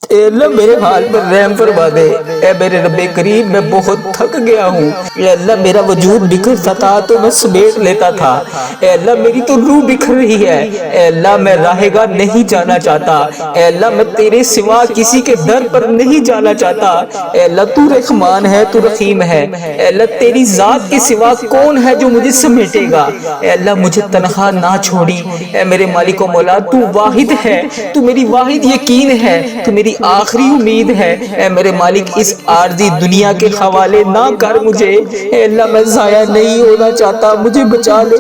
اے اللہ میرے حال پر رحم فرما دے۔ اے میرے رب کریم میں بہت تھک گیا ہوں۔ اے اللہ میرا وجود بکھرتا تھا تو میں سمیٹ لیتا تھا۔ اے اللہ میری تو روح بکھر رہی ہے۔ اے اللہ میں راہ گاہ نہیں جانا چاہتا۔ اے اللہ میں تیرے سوا کسی کے در پر نہیں جانا چاہتا۔ اے اللہ تو رحمان ہے، تو رحیم ہے۔ اے اللہ تیری ذات کے سوا کون ہے جو مجھے سمیٹے گا؟ اے اللہ مجھے تنہا نہ چھوڑی۔ اے میرے مالک و مولا تو واحد ہے، تو میری واحد یقین ہے، تو میری آخری امید ہے۔ اے میرے مالک اس عارضی دنیا کے حوالے نہ کر مجھے۔ اے اللہ میں ضائع نہیں ہونا چاہتا، مجھے بچا لے۔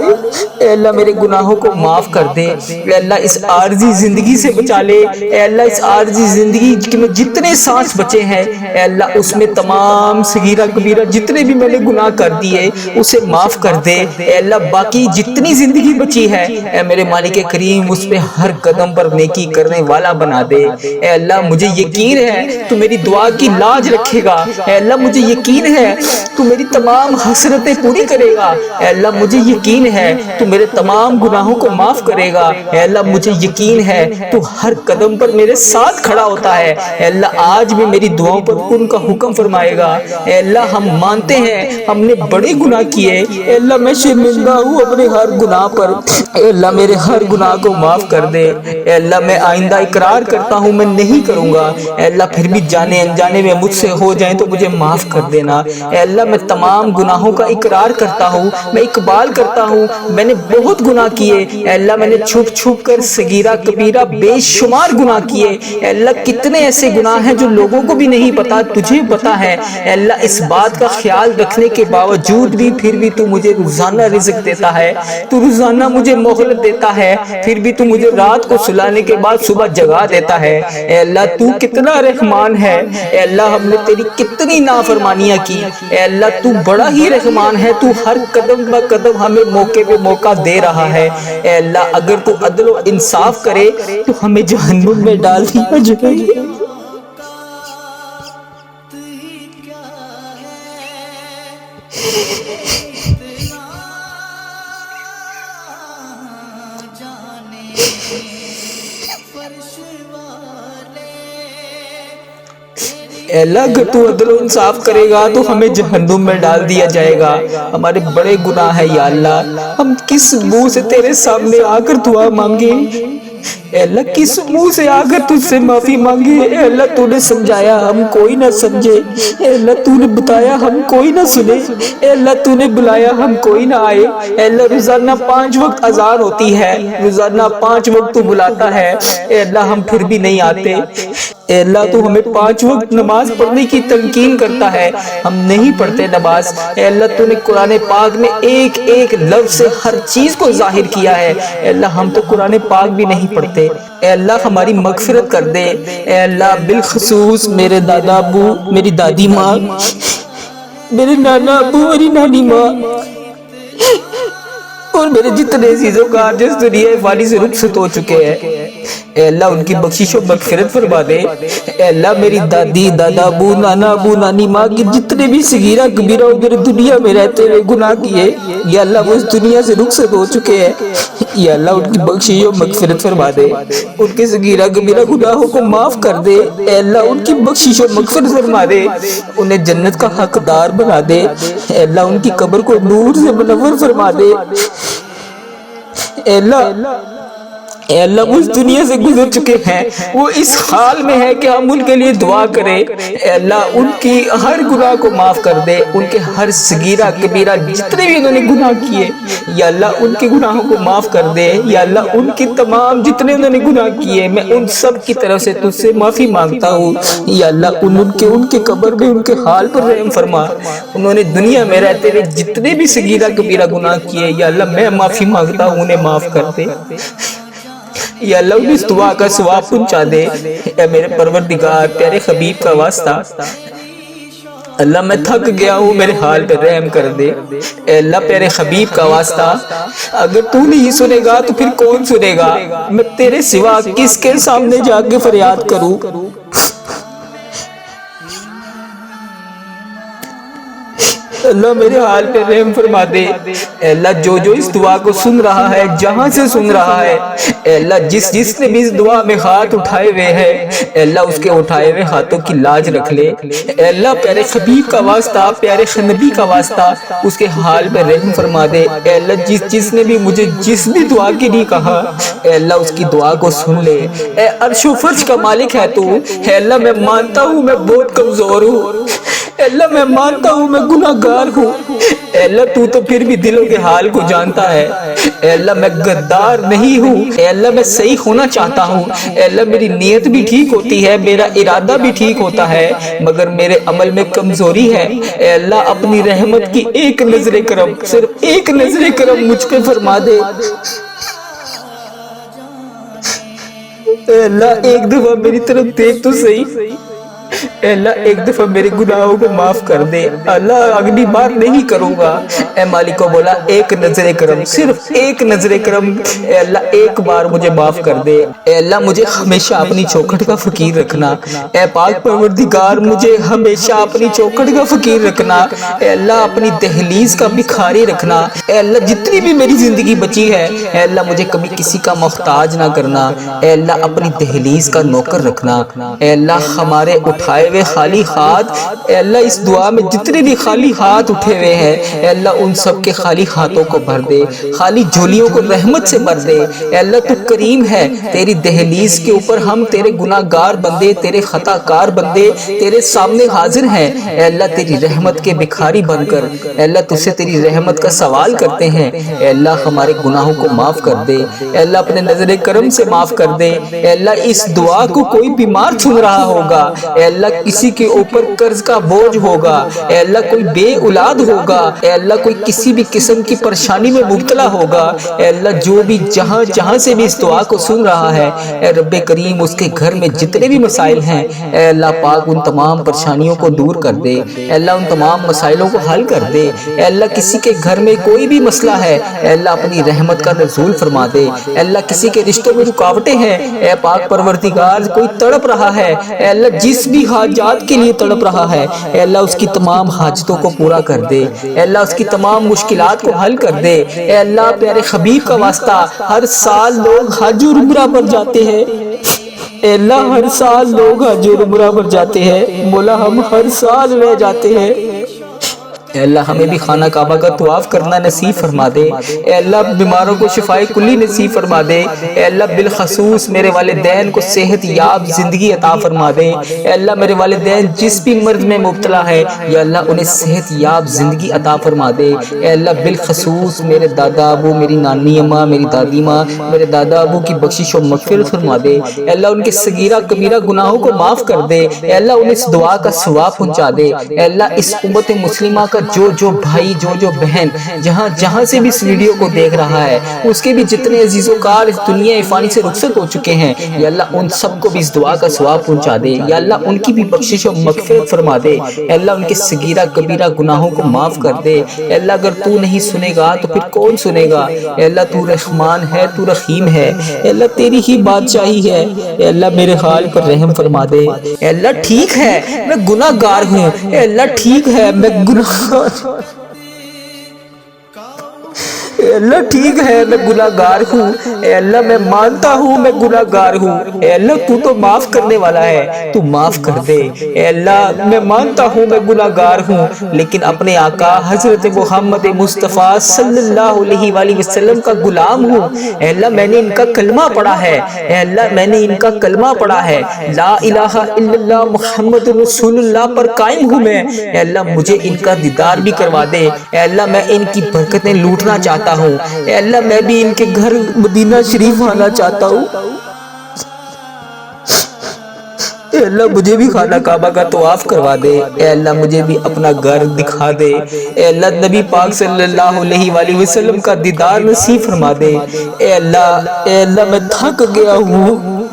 اے اللہ میرے گناہوں کو معاف کر دے۔ اے اللہ اس عارضی زندگی سے بچا لے۔ اے اللہ اس عارضی زندگی میں جتنے سانس بچے ہیں اے اللہ اس میں تمام صغیرہ کبیرہ جتنے بھی میں نے گناہ کر دیے اسے معاف کر دے۔ اے اللہ باقی جتنی زندگی بچی ہے اے میرے مالک کریم اس پہ ہر قدم پر نیکی کرنے والا بنا دے۔ اے اللہ مجھے یقین ہے تو میری دعا کی لاج رکھے گا۔ اے اللہ مجھے یقین ہے تو میری تمام حسرتیں پوری کرے گا۔ اے اللہ مجھے یقین ہے تو میرے تمام گناہوں کو معاف کرے گا۔ اے اللہ مجھے یقین ہے تو ہر قدم پر میرے ساتھ کھڑا ہوتا ہے۔ اے اللہ آج بھی میری دعاؤں پر ان کا حکم فرمائے گا۔ اے اللہ ہم مانتے ہیں ہم نے بڑے گناہ کیے۔ اے اللہ میں شرمندہ ہوں اپنے ہر گناہ پر۔ اے اللہ میرے ہر گناہ کو معاف کر دے۔ اے اللہ میں آئندہ اقرار کرتا ہوں میں نہیں کروں گا۔ اے اللہ پھر بھی جانے انجانے میں مجھ سے ہو جائیں تو مجھے معاف کر دینا۔ اے اللہ میں تمام گناہوں کا اقرار کرتا ہوں، میں اقبال کرتا ہوں میں نے بہت گناہ کیے۔ اے اللہ میں نے چھپ چھپ کر صغیرہ کبیرہ بے شمار گناہ کیے۔ اے اللہ کتنے ایسے گناہ ہیں جو لوگوں کو بھی نہیں پتا، تجھے پتا ہے۔ اے اللہ اس بات کا خیال رکھنے کے باوجود بھی پھر بھی تو مجھے روزانہ رزق دیتا ہے، تو روزانہ مجھے مہلت دیتا ہے، پھر بھی تو مجھے رات کو سلانے کے بعد صبح جگا دیتا ہے۔ اے اللہ تو کتنا رحمان ہے۔ اے اللہ ہم نے تیری کتنی نافرمانیاں کی۔ اے اللہ تو بڑا ہی رحمان ہے، تو ہر قدم بہ قدم ہمیں موقع پہ موقع دے رہا ہے۔ اے اللہ اگر تو عدل و انصاف کرے تو ہمیں جہنم میں ڈال دیا جائے۔ اے اللہ اگر تو عدل و انصاف کرے گا تو ہمیں جہنم میں ڈال دیا جائے گا۔ ہمارے بڑے گناہ ہیں یا اللہ، ہم کس منہ سے تیرے سامنے آ کر دعا مانگے؟ اے اللہ کس منہ سے آ کر تجھ سے معافی مانگے؟ اے اللہ تو نے سمجھایا ہم کوئی نہ سمجھے، اے اللہ تو نے بتایا ہم کوئی نہ سنے، اے اللہ تو نے بلایا ہم کوئی نہ آئے۔ اے اللہ روزانہ 5 وقت اذان ہوتی ہے، روزانہ 5 وقت تو بلاتا ہے، اے اللہ ہم پھر بھی نہیں آتے۔ اے اللہ تو ہمیں 5 وقت نماز پڑھنے کی تلقین کرتا ہے، ہم نہیں پڑھتے نماز۔ اے اللہ تو نے قرآن پاک میں ایک ایک لفظ سے ہر چیز کو ظاہر کیا ہے، اے اللہ ہم تو قرآن پاک بھی نہیں پڑھتے۔ اے اللہ ہماری مغفرت کر دے۔ اے اللہ بالخصوص میرے دادا ابو، میری دادی ماں، میرے نانا ابو، میری نانی ماں اور میرے جتنے عزیز و کار جس دنیا فانی سے رخصت ہو چکے ہیں، اے اللہ ان کی بخشش و مغفرت فرما دے۔ اے اللہ میری دادی، دادا ابو، نانا ابو، نانی ماں کی جتنے بھی صغیرہ کبیرہ میرے دنیا میں رہتے ہوئے گناہ کیے یا اللہ وہ اس دنیا سے رخصت ہو چکے ہیں، یا اللہ ان کی بخشش و مغفرت فرما دے، ان کے صغیرہ کبیرہ گناہوں کو معاف کر دے۔ اے اللہ ان کی بخشش و مغفرت فرما دے، انہیں جنت کا حقدار بنا دے۔ اے اللہ ان کی قبر کو نور سے منور فرما دے۔ اے اللہ وہ اس دنیا سے گزر چکے ہیں، وہ اس حال میں ہے کہ ہم ان کے لیے دعا کریں۔ اے اللہ ان کی ہر گناہ کو معاف کر دے، ان کے ہر صغیرہ کبیرہ جتنے بھی انہوں نے گناہ کیے یا اللہ ان کے گناہوں کو معاف کر دے۔ یا اللہ ان کی تمام جتنے انہوں نے گناہ کیے میں ان سب کی طرف سے تجھ سے معافی مانگتا ہوں۔ یا اللہ ان کے قبر میں ان کے حال پر رحم فرما۔ انہوں نے دنیا میں رہتے ہوئے جتنے بھی صغیرہ کبیرہ گناہ کیے یا اللہ میں معافی مانگتا ہوں انہیں معاف کر دے۔ یا اللہ انہیں اس دعا کا ثواب پہنچا دے۔ اے میرے پروردگار پیارے حبیب کا واسطہ، اللہ میں تھک گیا ہوں میرے حال پہ رحم کر دے۔ اے اللہ پیارے حبیب کا واسطہ اگر تو نہیں سنے گا تو پھر کون سنے گا؟ میں تیرے سوا کس کے سامنے جا کے فریاد کروں؟ اللہ میرے حال پہ رحم فرما دے۔ اے اللہ جو اس دعا کو سن رہا ہے، جہاں سے سن رہا ہے، اے اللہ جس نے بھی اس دعا میں ہاتھ اٹھائے ہوئے ہیں، اے اللہ اس کے اٹھائے ہوئے ہاتھوں کی لاج رکھ لے۔ اے اللہ پیارے حبیب کا واسطہ، پیارے نبی کا واسطہ اس کے حال پہ رحم فرما دے۔ اے اللہ جس نے بھی مجھے جس بھی دعا کے لیے کہا، اے اللہ اس کی دعا کو سن لے۔ اے عرش و فرش کا مالک ہے تو، اے اللہ میں مانتا ہوں میں بہت کمزور ہوں، اے اللہ میں مانتا ہوں میں گناہگار ہوں، اے اللہ تو پھر بھی دلوں کے حال کو جانتا ہے۔ اے اللہ میں غدار نہیں ہوں، اے اللہ میں صحیح ہونا چاہتا ہوں، اے اللہ میری نیت بھی ٹھیک ہوتی ہے، میرا ارادہ بھی ٹھیک ہوتا ہے، مگر میرے عمل میں کمزوری ہے۔ اے اللہ اپنی رحمت کی ایک نظر کرم، صرف ایک نظر کرم مجھ پہ فرما دے۔ اے اللہ ایک دفعہ میری طرف دیکھ تو صحیح، اے اللہ ایک دفعہ میرے گناہوں کو معاف کر دے، اللہ اگلی بار نہیں کروں گا۔ اے مالک کو بولا ایک نظر کرم، صرف ایک نظر کرم، اے اللہ ایک بار مجھے معاف کر دے۔ اے اللہ مجھے ہمیشہ اپنی چوکھٹ کا فقیر رکھنا، اے پاک پروردگار مجھے ہمیشہ اپنی چوکھٹ کا فقیر رکھنا، اے اللہ اپنی دہلیز کا بھکاری رکھنا۔ اے اللہ جتنی بھی میری زندگی بچی ہے، اے اللہ مجھے کبھی کسی کا محتاج نہ کرنا، اے اللہ اپنی دہلیز کا نوکر رکھنا۔ اے اللہ ہمارے اٹھائے ہوئے خالی ہاتھ، اے اللہ اس دعا میں جتنے بھی خالی ہاتھ اٹھے ہوئے ہیں، اے اللہ ان سب کے خالی ہاتھوں کو بھر دے، خالی جھولیوں کو رحمت سے بھر دے۔ اے اللہ تو کریم ہے، تیری دہلیز کے اوپر ہم تیرے گناہگار بندے، تیرے خطا کار بندے تیرے سامنے حاضر ہیں۔ اے اللہ تیری رحمت کے بھکاری بن کر، اے اللہ تجھ سے تیری رحمت کا سوال کرتے ہیں، اے اللہ ہمارے گناہوں کو معاف کر دے، اے اللہ اپنے نظر کرم سے معاف کر دے۔ اے اللہ اس دعا کو کوئی بیمار سن رہا ہوگا، اے اللہ کسی کے اوپر قرض کا بوجھ ہوگا، اے اللہ کوئی بے اولاد ہوگا، اے اللہ کوئی کسی بھی قسم کی پریشانی میں مبتلا ہوگا، اے اللہ جو بھی جہاں سے بھی اس دعا کو سن رہا ہے، اے رب کریم اس کے گھر میں جتنے بھی مسائل ہیں، اے اللہ پاک ان تمام پریشانیوں کو دور کر دے، اے اللہ ان تمام مسائلوں کو حل کر دے۔ اے اللہ کسی کے گھر میں کوئی بھی مسئلہ ہے، اے اللہ اپنی رحمت کا نزول فرما دے۔ اے اللہ کسی کے رشتوں میں رکاوٹیں ہیں، اے پاک پروردگار کوئی تڑپ رہا ہے، اے اللہ جس بھی حاجات کے لیے تڑپ رہا ہے، اے اللہ اس کی تمام حاجتوں کو پورا کر دے، اے اللہ اس کی تمام مشکلات کو حل کر دے۔ اے اللہ پیارے حبیب کا واسطہ ہر سال لوگ حج اور عمرہ پر جاتے ہیں، اے اللہ ہر سال لوگ حج اور عمرہ پر جاتے ہیں، مولا ہم ہر سال رہ جاتے ہیں، اے اللہ ہمیں بھی خانہ کعبہ کا طواف کرنا نصیب فرما دے۔ اے اللہ بیماروں کو شفائے کلی نصیب فرما دے۔ اے اللہ بالخصوص میرے والدین کو صحت یاب زندگی عطا فرما دے۔ اے اللہ میرے والدین جس بھی مرض میں مبتلا ہے، یا اللہ انہیں صحت یاب زندگی عطا فرما دے۔ اے اللہ بالخصوص میرے دادا ابو، میری نانی اماں، میری دادی ماں، میرے دادا ابو کی بخشش و مغفرت فرما دے۔ اے اللہ ان کے صغیرہ کبیرہ گناہوں کو معاف کر دے۔ اے اللہ انہیں اس دعا کا ثواب پہنچا دے۔ اے اللہ اس امت مسلمہ کا جو بھائی جو بہن جہاں سے بھی اس ویڈیو کو دیکھ رہا ہے، اس کے بھی جتنے عزیز و کار اس دنیا فانی سے رخصت ہو چکے ہیں، یا اللہ ان سب کو بھی اس دعا کا ثواب پہنچا دے، یا اللہ ان کی بھی بخشش و مغفرت فرما دے۔ اے اللہ ان کے صغیرہ کبیرہ گناہوں کو معاف کر دے۔ اے اللہ اگر تو نہیں سنے گا تو پھر کون سنے گا؟ اے اللہ تو رحمان ہے، تو رحیم ہے، اے اللہ تیری ہی بادشاہی ہے، اے اللہ میرے حال پر رحم فرما دے۔ اے اللہ ٹھیک ہے میں گناہ گار ہوں، اے اللہ ٹھیک ہے میں گناہ اے اللہ ٹھیک ہے میں گناہ گار ہوں، اے اللہ میں مانتا ہوں میں گناہ گار ہوں، اے اللہ تو معاف کرنے والا ہے، تو معاف کر دے۔ اے اللہ میں مانتا ہوں میں گناہ گار ہوں، لیکن اپنے آقا حضرت محمد مصطفیٰ صلی اللہ علیہ وآلہ وسلم کا غلام ہوں۔ اے اللہ میں نے ان کا کلمہ پڑھا ہے، اے اللہ میں نے ان کا کلمہ پڑھا ہے، لا الہ الا اللہ محمد رسول اللہ پر قائم ہوں میں۔ اے اللہ مجھے ان کا دیدار بھی کروا دے، اے اللہ میں ان کی برکتیں لوٹنا چاہتا ہوں، اے اللہ میں بھی ان کے گھر مدینہ شریف آنا چاہتا ہوں، اے اللہ مجھے بھی خانہ کعبہ کا طواف کروا دے، اے اللہ مجھے بھی اپنا گھر دکھا دے، اے اللہ نبی پاک صلی اللہ علیہ وآلہ وسلم کا دیدار نصیب فرما دے۔ اے اللہ میں تھک گیا ہوں،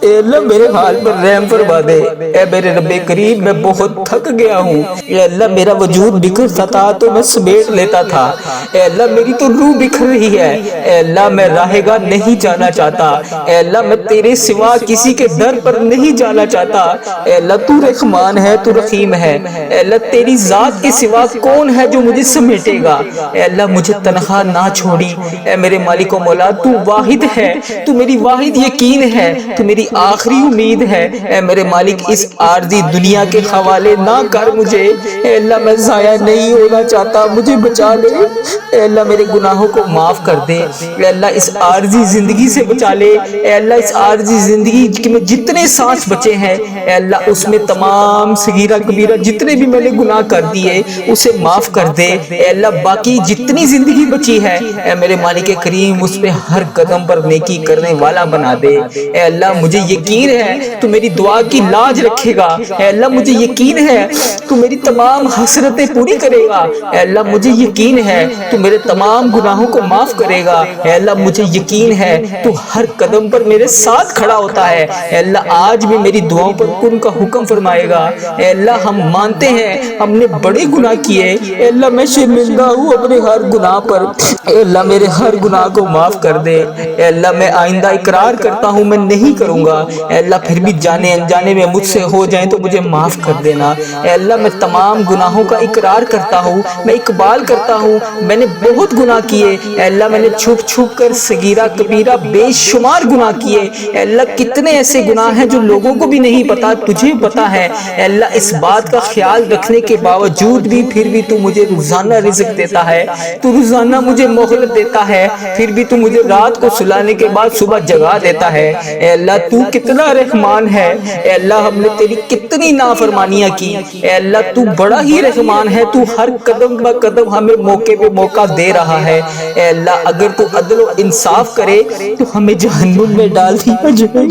اے اللہ میرے حال پر رحم فرما دے۔ اے میرے رب کریم میں بہت تھک گیا ہوں۔ اے اللہ میرا وجود بکھرتا تھا تو میں سمیٹ لیتا تھا۔ اے اللہ میری تو روح بکھر رہی ہے۔ اے اللہ میں راہ گاہ نہیں جانا چاہتا۔ اے اللہ میں تیرے سوا کسی کے در پر نہیں جانا چاہتا۔ اے اللہ تو رحمان ہے، تو رحیم ہے۔ اے اللہ تیری ذات کے سوا کون ہے جو مجھے سمیٹے گا؟ اے اللہ مجھے تنہا نہ چھوڑی۔ اے میرے مالک و مولا تو واحد ہے، تو میری واحد یقین ہے، تو میری آخری امید ہے۔ اے میرے مالک اس عارضی دنیا کے حوالے نہ کر مجھے۔ اے اللہ میں ضائع نہیں ہونا چاہتا، مجھے بچا لے۔ اے اللہ میرے گناہوں کو معاف کر دے۔ اے اللہ اس عارضی زندگی سے بچا لے۔ اے اللہ اس عارضی زندگی میں جتنے سانس بچے ہیں اے اللہ اس میں تمام صغیرہ کبیرہ جتنے بھی میں نے گناہ کر دیے اسے معاف کر دے۔ اے اللہ باقی جتنی زندگی بچی ہے اے میرے مالک کریم اس پہ ہر قدم پر نیکی کرنے والا بنا دے۔ اے اللہ مجھے یقین ہے تو میری دعا کی لاج رکھے گا۔ اے اللہ مجھے یقین ہے تو میری تمام حسرتیں پوری کرے گا۔ اے اللہ مجھے یقین ہے تو میرے تمام گناہوں کو معاف کرے گا۔ اے اللہ مجھے یقین ہے تو ہر قدم پر میرے ساتھ کھڑا ہوتا ہے۔ اے اللہ آج بھی میری دعاؤں پر کن کا حکم فرمائے گا۔ اے اللہ ہم مانتے ہیں ہم نے بڑے گناہ کیے، اے اللہ میں شرمندہ ہوں اپنے ہر گناہ پر۔ اے اللہ میرے ہر گناہ کو معاف کر دے۔ اے اللہ میں آئندہ اقرار کرتا ہوں میں نہیں کروں گا۔ اے اللہ پھر بھی جانے انجانے میں مجھ سے ہو جائیں تو مجھے معاف کر دینا۔ اے اللہ میں تمام گناہوں کا اقرار کرتا ہوں، میں اقبال کرتا ہوں میں نے بہت گناہ کیے۔ اے اللہ میں نے چھپ چھپ کر صغیرہ کبیرہ بے شمار گناہ کیے۔ اے اللہ کتنے ایسے گناہ ہیں جو لوگوں کو بھی نہیں پتا، تجھے پتا ہے۔ اے اللہ اس بات کا خیال رکھنے کے باوجود بھی پھر بھی تو مجھے روزانہ رزق دیتا ہے، تو روزانہ مجھے مہلت دیتا ہے، پھر بھی تو مجھے رات کو سلانے کے بعد صبح جگا دیتا ہے۔ اے اللہ تو کتنا رحمان ہے۔ اے اللہ ہم نے تیری کتنی نافرمانیاں کی۔ اے اللہ تو بڑا ہی رحمان ہے، تو ہر قدم بہ قدم ہمیں موقع پہ موقع دے رہا ہے۔ اے اللہ اگر تو عدل و انصاف کرے تو ہمیں جہنم میں ڈال دیا جائے۔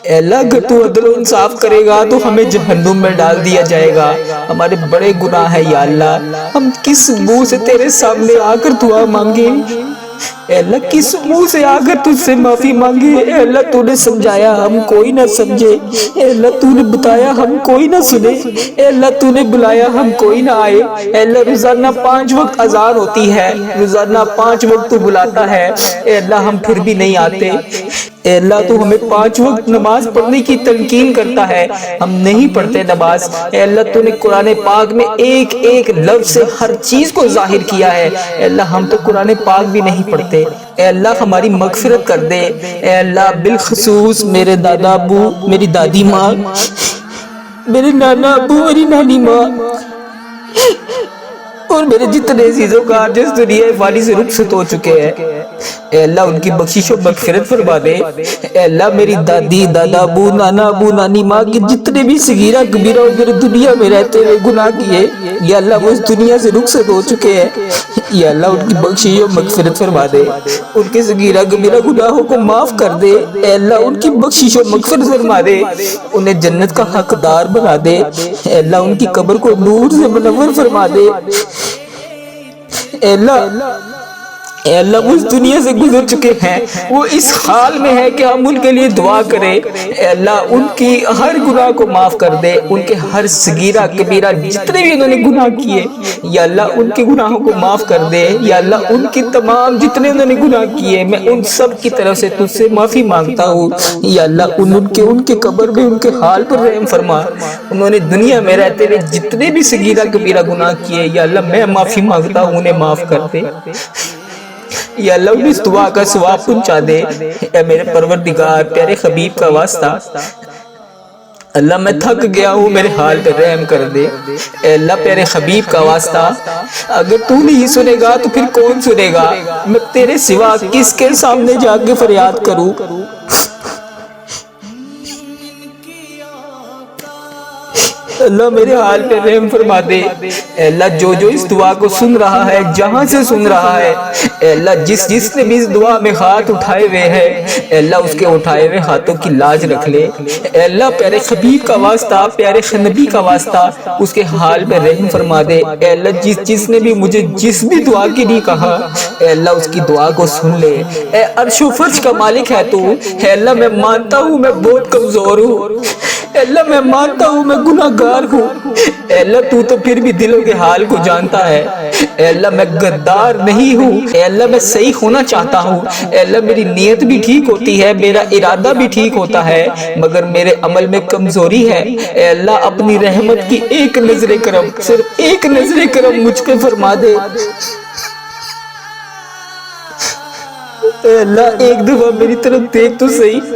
اے اللہ اگر تو عدل و انصاف کرے گا تو ہمیں جہنم میں ڈال دیا جائے گا۔ ہمارے بڑے گناہ ہیں یا اللہ، ہم کس منہ سے تیرے سامنے آ کر دعا مانگے؟ اے اللہ کس منہ سے آ کر تجھ سے معافی مانگے؟ اے اللہ تو نے سمجھایا ہم کوئی نہ سمجھے، اے اللہ تو نے بتایا ہم کوئی نہ سنے، اے اللہ تو نے بلایا ہم کوئی نہ آئے۔ اے اللہ روزانہ 5 وقت اذان ہوتی ہے، روزانہ 5 وقت تو بلاتا ہے، اے اللہ ہم پھر بھی نہیں آتے۔ اے اللہ تو ہمیں 5 وقت نماز پڑھنے کی تلقین کرتا ہے، ہم نہیں پڑھتے نماز۔ اے اللہ تو نے قرآن پاک میں ایک ایک لفظ سے ہر چیز کو ظاہر کیا ہے، اے اللہ ہم تو قرآن پاک بھی نہیں پڑھتے۔ اے اللہ ہماری مغفرت کر دے۔ اے اللہ بالخصوص میرے دادا ابو، میری دادی ماں، میرے نانا ابو، میری نانی ماں اور میرے جتنے عزیزوں کا جس دنیا فانی سے رخصت ہو چکے ہیں، اے اللہ ان کی بخشش و مغفرت فرما دے۔ اے اللہ میری دادی، دادا ابو، نانا ابو، نانی ماں کے جتنے بھی صغیرہ کبیرہ میرے دنیا میں رہتے ہوئے گناہ کیے یا اللہ وہ اس دنیا سے رخصت ہو چکے ہیں، یا اللہ ان کی بخشش و مغفرت فرما دے، ان کے صغیرہ کبیرہ گناہوں کو معاف کر دے۔ اے اللہ ان کی بخشش و مغفرت فرما دے، انہیں جنت کا حقدار بنا دے۔ اے اللہ ان کی قبر کو نور سے منور فرما دے۔ اے اللہ وہ اس دنیا سے گزر چکے ہیں، وہ اس حال میں ہے کہ ہم ان کے لیے دعا کریں۔ اے اللہ ان کی ہر گناہ کو معاف کر دے، ان کے ہر صغیرہ کبیرہ جتنے بھی انہوں نے گناہ کیے یا اللہ ان کے گناہوں کو معاف کر دے۔ یا اللہ ان کی تمام جتنے انہوں نے گناہ کیے میں ان سب کی طرف سے تجھ سے معافی مانگتا ہوں۔ یا اللہ ان کے قبر میں ان کے حال پر رحم فرما۔ انہوں نے دنیا میں رہتے ہوئے جتنے بھی صغیرہ کبیرہ گناہ کیے یا اللہ میں معافی مانگتا ہوں انہیں معاف کر دے۔ یا اللہ انہیں اس دعا کا ثواب پہنچا دے۔ اے میرے پروردگار پیارے حبیب کا واسطہ، اللہ میں تھک گیا ہوں میرے حال پہ رحم کر دے۔ اے اللہ پیارے حبیب کا واسطہ، اگر تو نہیں سنے گا تو پھر کون سنے گا؟ میں تیرے سوا کس کے سامنے جا کے فریاد کروں؟ اللہ میرے حال پہ رحم فرما دے۔ اے اللہ جو جو اس دعا کو سن رہا ہے، جہاں سے سن رہا ہے، اے اللہ جس نے بھی اس دعا میں ہاتھ اٹھائے ہوئے ہیں، اے اللہ اس کے اٹھائے ہوئے ہاتھوں کی لاج رکھ لے۔ اے اللہ پیارے حبیب کا واسطہ، پیارے نبی کا واسطہ اس کے حال پہ رحم فرما دے۔ اے اللہ جس نے بھی مجھے جس بھی دعا کے لیے کہا، اے اللہ اس کی دعا کو سن لے۔ اے عرش و فرش کا مالک ہے تو، اے اللہ میں مانتا ہوں میں بہت کمزور ہوں، اے اللہ میں مانتا ہوں میں گناہگار ہوں، اے اللہ تو پھر بھی دلوں کے حال کو جانتا ہے۔ اے اللہ میں غدار نہیں ہوں، اے اللہ میں صحیح ہونا چاہتا ہوں، اے اللہ میری نیت بھی ٹھیک ہوتی ہے، میرا ارادہ بھی ٹھیک ہوتا ہے، مگر میرے عمل میں کمزوری ہے۔ اے اللہ اپنی رحمت کی ایک نظر کرم، صرف ایک نظر کرم مجھ پہ فرما دے۔ اے اللہ ایک دفعہ میری طرف دیکھ تو صحیح،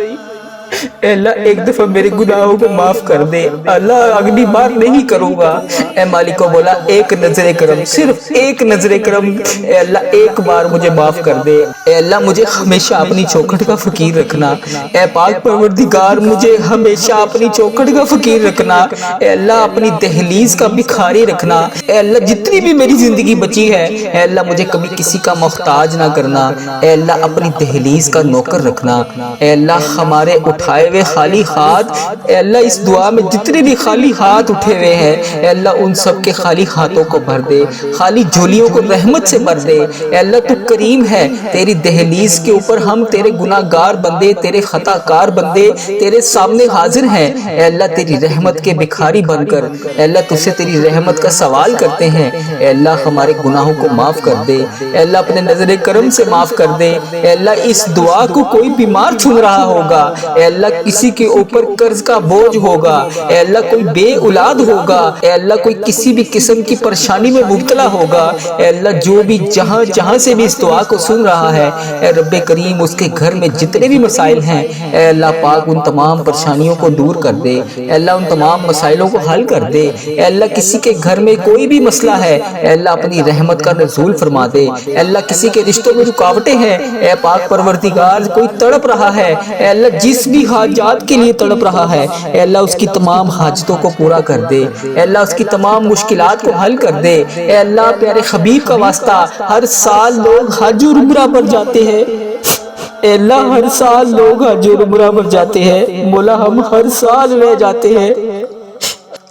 اے اللہ ایک دفعہ میرے گناہوں کو معاف کر دے، اللہ اگلی بار نہیں کروں گا۔ اے مالک کو بولا ایک نظر کرم، صرف ایک نظر کرم، اے اللہ ایک بار مجھے معاف کر دے۔ اے اللہ مجھے ہمیشہ اپنی چوکھٹ کا فقیر رکھنا، اے پاک پروردگار مجھے ہمیشہ اپنی چوکھٹ کا فقیر رکھنا، اے اللہ اپنی دہلیز کا بھکاری رکھنا۔ اے اللہ جتنی بھی میری زندگی بچی ہے، اے اللہ مجھے کبھی کسی کا محتاج نہ کرنا، اے اللہ اپنی دہلیز کا نوکر رکھنا۔ اے اللہ ہمارے اٹھائے ہوئے خالی ہاتھ، اے اللہ اس دعا میں جتنے بھی خالی ہاتھ اٹھے ہوئے ہیں، اے اللہ ان سب کے خالی ہاتھوں کو بھر دے، خالی جھولیوں کو رحمت سے بھر دے۔ اے اللہ تو کریم ہے، تیری دہلیز کے اوپر ہم تیرے گناہگار بندے، تیرے خطا کار بندے تیرے سامنے حاضر ہیں۔ اے اللہ تیری رحمت کے بھکاری بن کر، اے اللہ تجھ سے تیری رحمت کا سوال کرتے ہیں۔ اے اللہ ہمارے گناہوں کو معاف کر دے، اے اللہ اپنے نظر کرم سے معاف کر دے۔ اے اللہ اس دعا کو کوئی بیمار سن رہا ہوگا، اے اللہ کسی کے اوپر قرض کا بوجھ ہوگا، اے اللہ کوئی بے اولاد ہوگا، اے اللہ کوئی کسی بھی قسم کی پریشانی میں مبتلا ہوگا، اے اللہ جو بھی جہاں سے بھی اس دعا کو سن رہا ہے، اے رب کریم اس کے گھر میں جتنے بھی مسائل ہیں، اے اللہ پاک ان تمام پریشانیوں کو دور کر دے، اے اللہ ان تمام مسائلوں کو حل کر دے۔ اے اللہ کسی کے گھر میں کوئی بھی مسئلہ ہے، اے اللہ اپنی رحمت کا نزول فرما دے۔ اے اللہ کسی کے رشتوں میں رکاوٹیں ہیں، اے پاک پروردگار کوئی تڑپ رہا ہے، اے اللہ جس بھی حاجات کے لیے تڑپ رہا ہے، اے اللہ اس کی تمام حاجتوں کو پورا کر دے، اے اللہ اس کی تمام مشکلات کو حل کر دے۔ اے اللہ پیارے حبیب کا واسطہ ہر سال لوگ حج اور عمرہ پر جاتے ہیں، اے اللہ ہر سال لوگ حج اور عمرہ پر جاتے ہیں، مولا ہم ہر سال رہ جاتے ہیں۔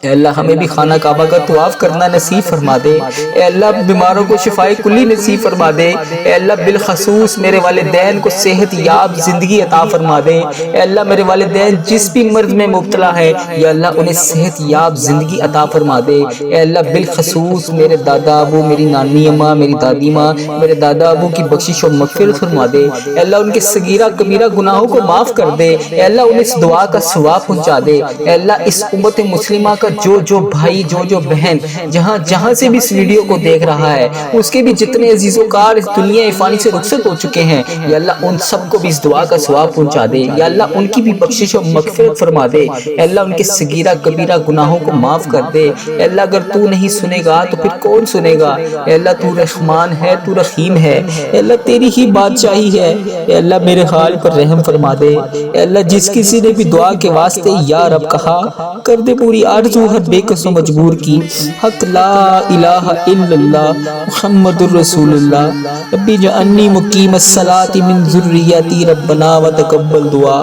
اے اللہ ہمیں بھی خانہ کعبہ کا طواف کرنا نصیب فرما دے، اے اللہ بیماروں کو شفائے کلی نصیب فرما دے، اے اللہ بالخصوص میرے والدین کو صحت یاب زندگی عطا فرما دے۔ اے اللہ میرے والدین جس بھی مرض میں مبتلا ہے، یا اللہ انہیں صحت یاب زندگی عطا فرما دے۔ اے اللہ بالخصوص میرے دادا ابو، میری نانی اماں، میری دادی ماں، میرے دادا ابو کی بخشش و مغفرت فرما دے۔ اے اللہ ان کے صغیرہ کبیرہ گناہوں کو معاف کر دے، اے اللہ انہیں اس دعا کا ثواب پہنچا دے۔ اے اللہ اس امت مسلمہ کا جو بھائی جو بہن جہاں سے بھی اس ویڈیو کو دیکھ رہا ہے، اس کے بھی جتنے عزیز و کار اس دنیا فانی سے رخصت ہو چکے ہیں، یا اللہ ان سب کو بھی اس دعا کا ثواب پہنچا دے، یا اللہ ان کی بھی بخشش و مغفرت فرما دے۔ اے اللہ ان کے صغیرہ کبیرہ گناہوں کو معاف کر دے۔ اے اللہ اگر تو نہیں سنے گا تو پھر کون سنے گا؟ اے اللہ تو رحمان ہے، تو رحیم ہے، اے اللہ تیری ہی بادشاہی ہے۔ اے اللہ میرے حال پر رحم فرما دے۔ اے اللہ جس کسی نے بھی دعا کے واسطے یا رب کہا، کر دے پوری آرزو ہر بے کس و مجبور کی۔ حق لا الہ الا اللہ محمد الرسول اللہ۔ ربی جعلنی مقیم الصلاۃ من ذریتی ربنا وتقبل دعا۔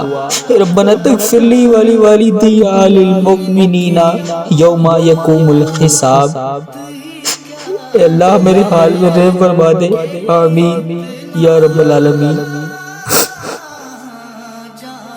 ربنا تغفر لی ولی والدی وللمؤمنین یوم یقوم الحساب۔ اے اللہ میرے حال میں رحم فرما دے، آمین یا رب العالمین۔